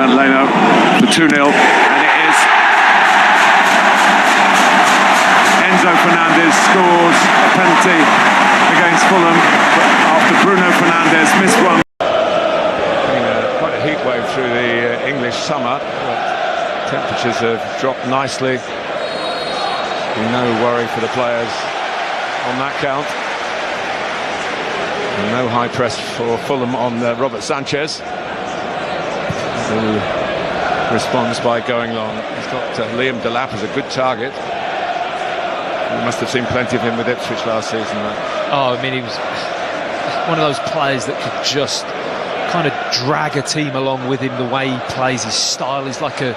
Leno for 2-0, and it is. Enzo Fernández scores a penalty against Fulham after Bruno Fernández missed one. Quite a heat wave through the English summer, but temperatures have dropped nicely. No worry for the players on that count. And no high press for Fulham on Robert Sanchez, who responds by going long. He's got Liam Delap as a good target. You must have seen plenty of him with Ipswich last season. Oh, I mean, he was one of those players that could just kind of drag a team along with him. The way he plays, his style is like a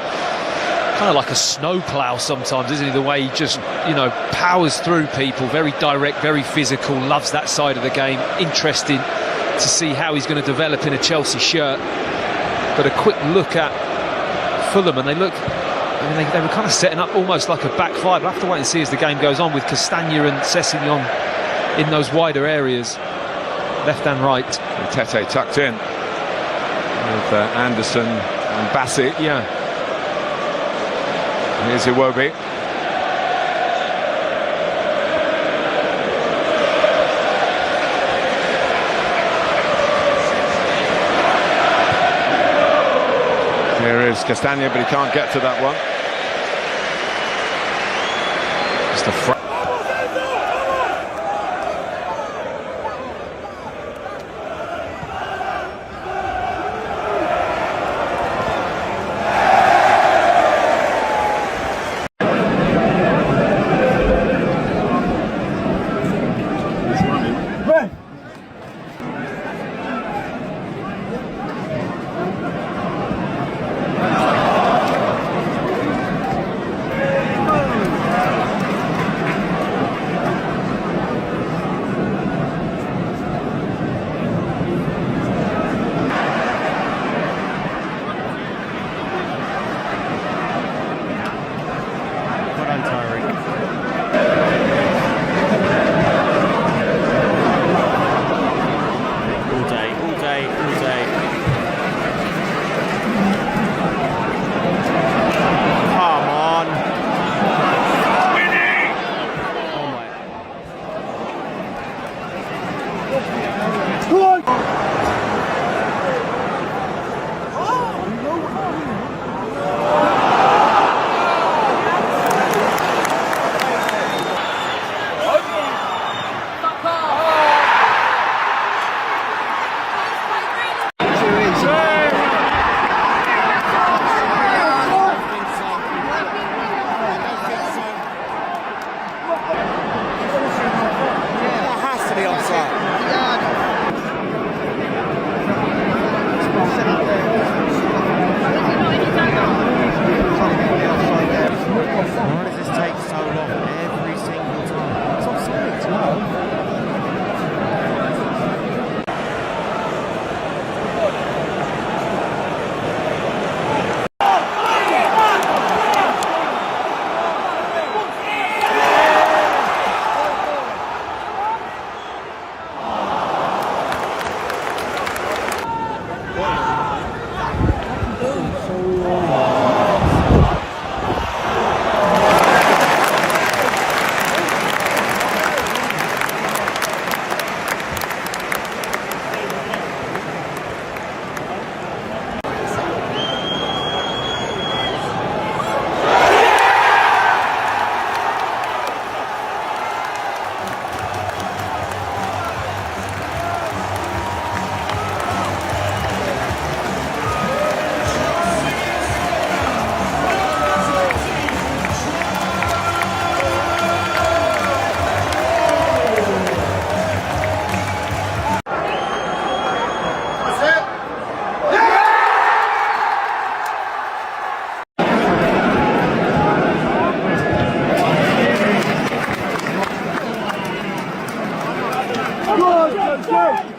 kind of like a snowplow sometimes, isn't he? The way he just, you know, powers through people, very direct, very physical, loves that side of the game. Interesting to see how he's going to develop in a Chelsea shirt. But a quick look at Fulham, and they look, I mean, they were kind of setting up almost like a back five. We'll have to wait and see as the game goes on, with Castagna and Sessegnon in those wider areas, left and right. And Tete tucked in with Anderson and Bassett. Yeah. Here's Iwobi. Here is Castagna, but he can't get to that one. Just a front.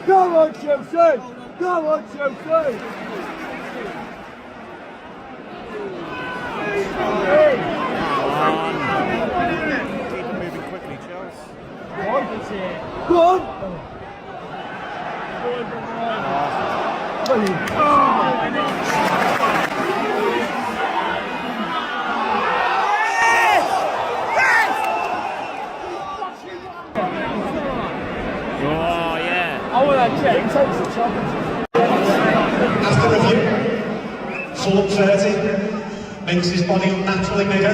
Come on, Chelsea! Come on, Chelsea! Keep moving quickly, Chelsea. Go on! As the review, Fulham 30, makes his body unnaturally bigger.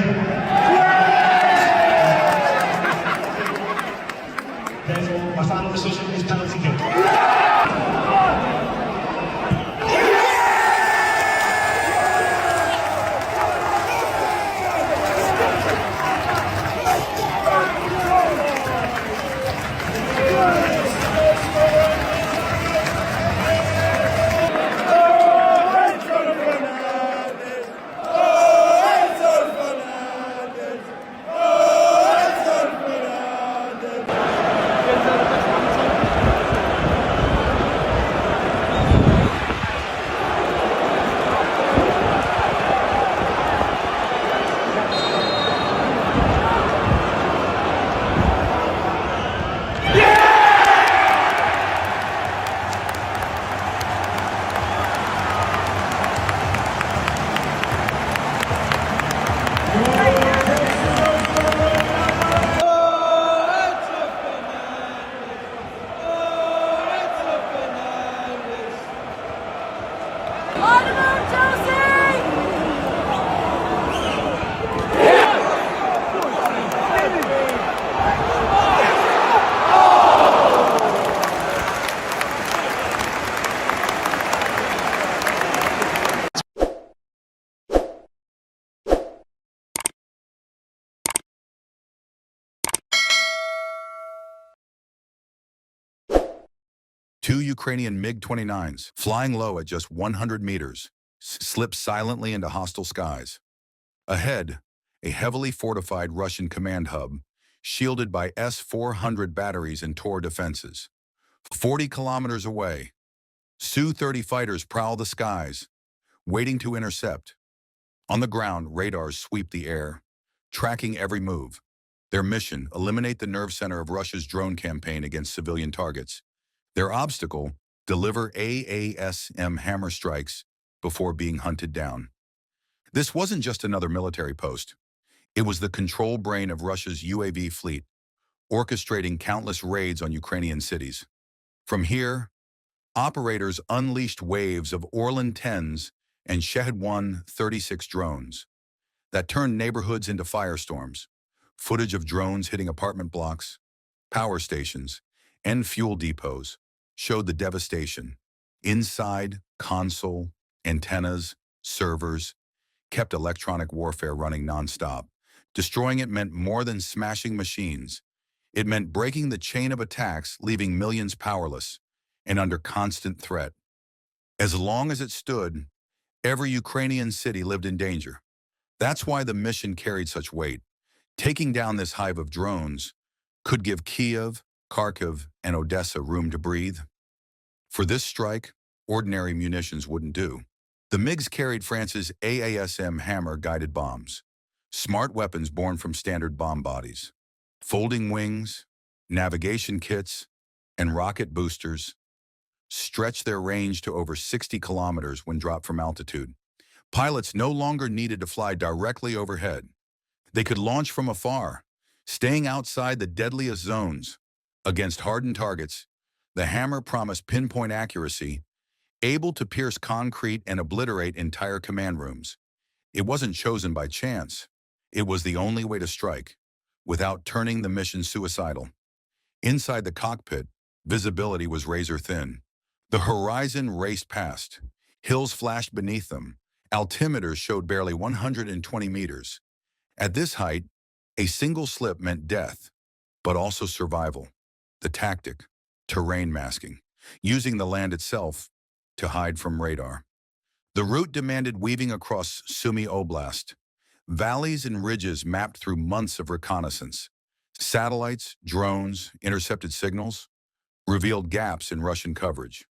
Therefore, my final decision is penalty kick. Two Ukrainian MiG-29s, flying low at just 100 meters, slipped silently into hostile skies. Ahead, a heavily fortified Russian command hub, shielded by S-400 batteries and Tor defenses. 40 kilometers away, Su-30 fighters prowl the skies, waiting to intercept. On the ground, radars sweep the air, tracking every move. Their mission, eliminate the nerve center of Russia's drone campaign against civilian targets. Their obstacle, deliver AASM hammer strikes before being hunted down. This wasn't just another military post. It was the control brain of Russia's UAV fleet, orchestrating countless raids on Ukrainian cities. From here, operators unleashed waves of Orlan 10s and Shahed-1 36 drones that turned neighborhoods into firestorms. Footage of drones hitting apartment blocks, power stations, and fuel depots showed the devastation. Inside, console, antennas, servers kept electronic warfare running nonstop. Destroying it meant more than smashing machines. It meant breaking the chain of attacks, leaving millions powerless and under constant threat. As long as it stood, every Ukrainian city lived in danger. That's why the mission carried such weight. Taking down this hive of drones could give Kiev, Kharkiv, and Odessa room to breathe. For this strike, ordinary munitions wouldn't do. The MiGs carried France's AASM hammer-guided bombs, smart weapons born from standard bomb bodies. Folding wings, navigation kits, and rocket boosters stretched their range to over 60 kilometers when dropped from altitude. Pilots no longer needed to fly directly overhead. They could launch from afar, staying outside the deadliest zones. Against hardened targets, the hammer promised pinpoint accuracy, able to pierce concrete and obliterate entire command rooms. It wasn't chosen by chance. It was the only way to strike, without turning the mission suicidal. Inside the cockpit, visibility was razor-thin. The horizon raced past. Hills flashed beneath them. Altimeters showed barely 120 meters. At this height, a single slip meant death, but also survival. The tactic, terrain masking, using the land itself to hide from radar. The route demanded weaving across Sumy Oblast, valleys and ridges mapped through months of reconnaissance. Satellites, drones, intercepted signals revealed gaps in Russian coverage.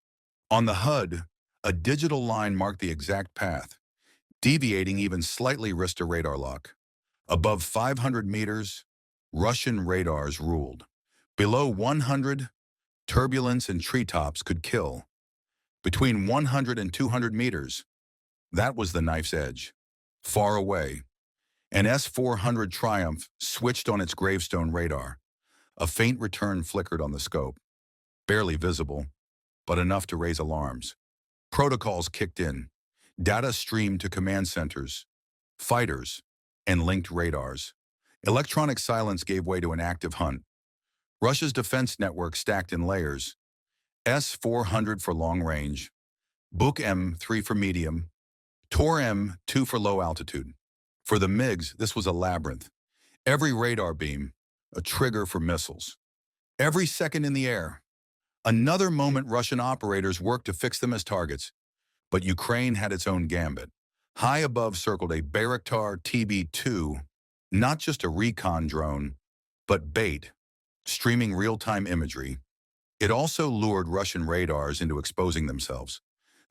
On the HUD, a digital line marked the exact path. Deviating even slightly risked a radar lock. Above 500 meters, Russian radars ruled. Below 100, turbulence and treetops could kill. Between 100 and 200 meters, that was the knife's edge. Far away, an S-400 Triumph switched on its gravestone radar. A faint return flickered on the scope. Barely visible, but enough to raise alarms. Protocols kicked in. Data streamed to command centers, fighters, and linked radars. Electronic silence gave way to an active hunt. Russia's defense network stacked in layers. S-400 for long range, Buk M3 for medium, Tor M2 for low altitude. For the MiGs, this was a labyrinth. Every radar beam, a trigger for missiles. Every second in the air. Another moment Russian operators worked to fix them as targets. But Ukraine had its own gambit. High above circled a Bayraktar TB2, not just a recon drone, but bait, streaming real-time imagery. It also lured Russian radars into exposing themselves.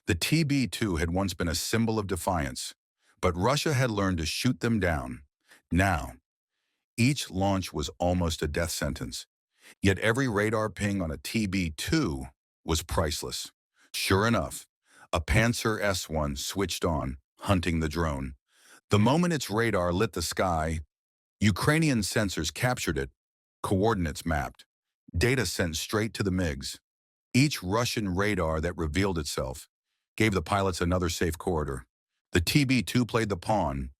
The TB2 had once been a symbol of defiance, but Russia had learned to shoot them down. Now, each launch was almost a death sentence. Yet every radar ping on a TB2 was priceless. Sure enough, a Panzer S-1 switched on, hunting the drone. The moment its radar lit the sky, Ukrainian sensors captured it, coordinates mapped, data sent straight to the MiGs. Each Russian radar that revealed itself gave the pilots another safe corridor. The TB2 played the pawn,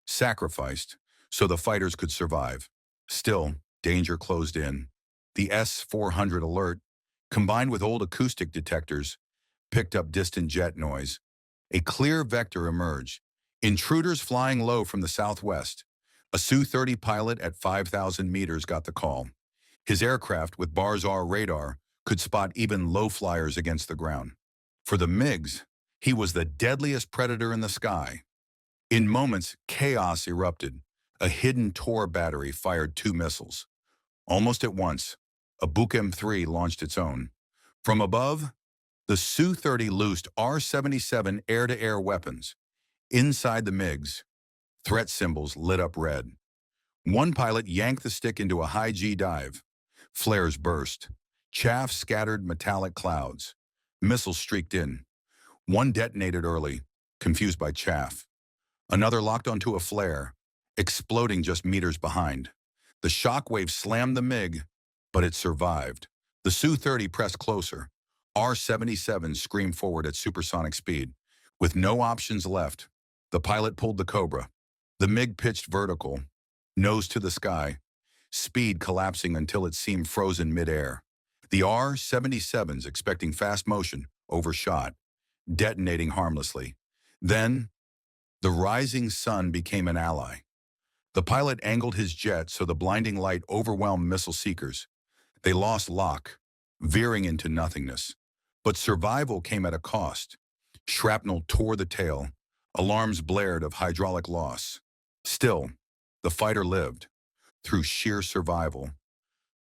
sacrificed, so the fighters could survive. Still, danger closed in. The S-400 alert, combined with old acoustic detectors, picked up distant jet noise. A clear vector emerged. Intruders flying low from the southwest. A Su-30 pilot at 5,000 meters got the call. His aircraft with Bars-R radar could spot even low flyers against the ground. For the MiGs, he was the deadliest predator in the sky. In moments, chaos erupted. A hidden Tor battery fired 2 missiles. Almost at once, a Buk M3 launched its own. From above, the Su-30 loosed R-77 air-to-air weapons. Inside the MiGs, threat symbols lit up red. One pilot yanked the stick into a high-G dive. Flares burst. Chaff scattered metallic clouds. Missiles streaked in. One detonated early, confused by chaff. Another locked onto a flare, exploding just meters behind. The shockwave slammed the MiG, but it survived. The Su-30 pressed closer. R-77 screamed forward at supersonic speed. With no options left, the pilot pulled the Cobra. The MiG pitched vertical, nose to the sky, speed collapsing until it seemed frozen midair. The R-77s, expecting fast motion, overshot, detonating harmlessly. Then, the rising sun became an ally. The pilot angled his jet so the blinding light overwhelmed missile seekers. They lost lock, veering into nothingness. But survival came at a cost. Shrapnel tore the tail. Alarms blared of hydraulic loss. Still, the fighter lived, through sheer survival.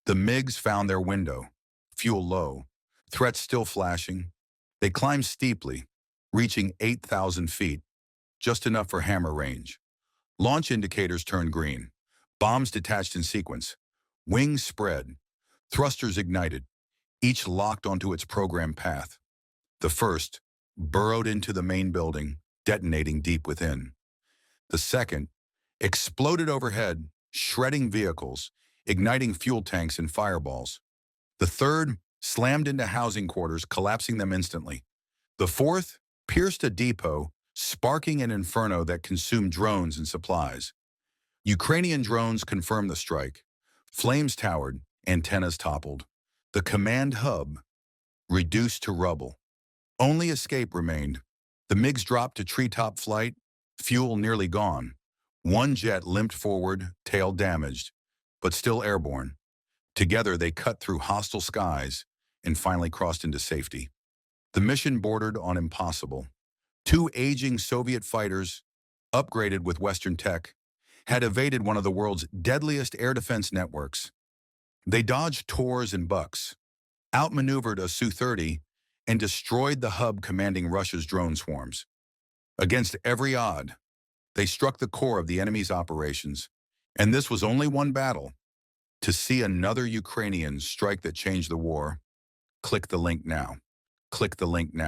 The MiGs found their window, fuel low, threats still flashing. They climbed steeply, reaching 8,000 feet, just enough for hammer range. Launch indicators turned green. Bombs detached in sequence. Wings spread. Thrusters ignited, each locked onto its program path. The first burrowed into the main building, detonating deep within. The second exploded overhead, shredding vehicles, igniting fuel tanks and fireballs. The third slammed into housing quarters, collapsing them instantly. The fourth pierced a depot, sparking an inferno that consumed drones and supplies. Ukrainian drones confirmed the strike. Flames towered, antennas toppled. The command hub reduced to rubble. Only escape remained. The MiGs dropped to treetop flight, fuel nearly gone. One jet limped forward, tail damaged, but still airborne. Together they cut through hostile skies and finally crossed into safety. The mission bordered on impossible. 2 aging Soviet fighters, upgraded with Western tech, had evaded one of the world's deadliest air defense networks. They dodged Tors and Buks, outmaneuvered a Su-30, and destroyed the hub commanding Russia's drone swarms. Against every odd, they struck the core of the enemy's operations, and this was only one battle. To see another Ukrainian strike that changed the war, click the link now. Click the link now.